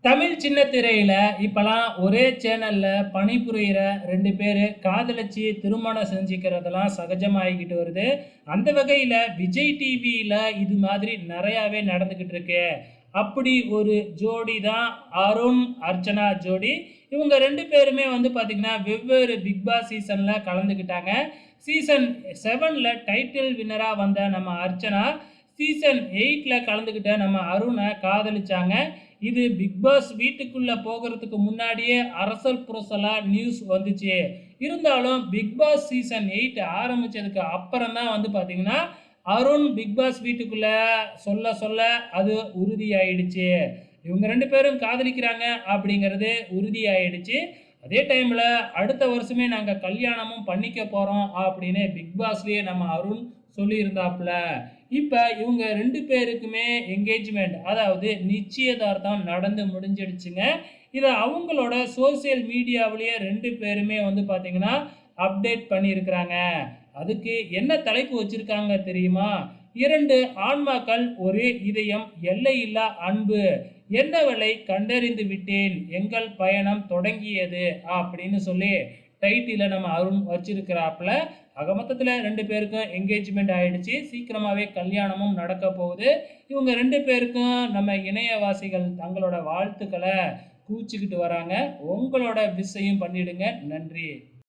தமிழ் சின்ன திரையில இப்பலாம் ஒரே சேனல்ல பணிபுரியிற 2 பேரு காதலிச்சு திருமணம் செஞ்சுக்கிறதெல்லாம் சகஜமாகிக்கிட்டு வருது. அந்த வகையில விஜய் டிவியில இது மாதிரி நெறையாவே நடந்துகிட்டு இருக்கு. அப்படி ஒரு ஜோடி தான் அருண், அர்ச்சனா ஜோடி. இவங்க 2 பேருமே வந்து பார்த்தீங்கன்னா, வெவ்வேறு பிக் பாஸ் சீசன்ல கலந்துக்கிட்டாங்க. சீசன் 7ல டைட்டில் வின்னரா வந்த நம்ம அர்ச்சனா, சீசன் 8ல கலந்துக்கிட்ட நம்ம அருண காதலிச்சாங்க. இது பிக் பாஸ் வீட்டுக்குள்ள போகறதுக்கு முன்னாடியே அரசல் புரசலா நியூஸ் வந்துச்சு. இருந்தாலும் பிக் பாஸ் சீசன் 8 ஆரம்பிச்சதுக்கு அப்புறம் தான் வந்து பார்த்தீங்கன்னா, அருண் பிக் பாஸ் வீட்டுக்குள்ள சொல்ல சொல்ல அது உறுதியாயிடுச்சு. இவங்க 2 பேரும் காதலிக்கிறாங்க அப்படிங்கிறது உறுதியாயிடுச்சு. அதே டைம்ல அடுத்த வருஷமே நாங்க கல்யாணமும் பண்ணிக்க போறோம் அப்படின்னு பிக் பாஸ்லயே நம்ம அருண் சொல்லியிருந்தாப்ல. இப்ப இவங்க 2 பேருக்குமே என்கேஜ்மெண்ட் அதாவது நிச்சயதார்த்தம் நடந்து முடிஞ்சிடுச்சுங்க. இத அவங்களோட சோசியல் மீடியாவிலேயே 2 பேருமே வந்து பார்த்தீங்கன்னா, அப்டேட் பண்ணியிருக்கிறாங்க. அதுக்கு என்ன தலைப்பு வச்சிருக்காங்க தெரியுமா? 2 ஆன்மாக்கள் ஒரே இதயம் எல்லையில்லா அன்பு. என்னவளை கண்டறிந்து விட்டேன். எங்கள் பயணம் தொடங்கியது அப்படின்னு சொல்லி டைட்டில நம்ம அருண் வச்சிருக்கிறாப்ல. ஆக மொத்தத்துல 2 பேருக்கும் என்கேஜ்மெண்ட் ஆயிடுச்சு. சீக்கிரமாவே கல்யாணமும் நடக்க போகுது. இவங்க 2 பேருக்கும் நம்ம இணையவாசிகள் தங்களோட வாழ்த்துக்கள குவிச்சுக்கிட்டு வராங்க. உங்களோட விஷ் பண்ணிடுங்க. நன்றி.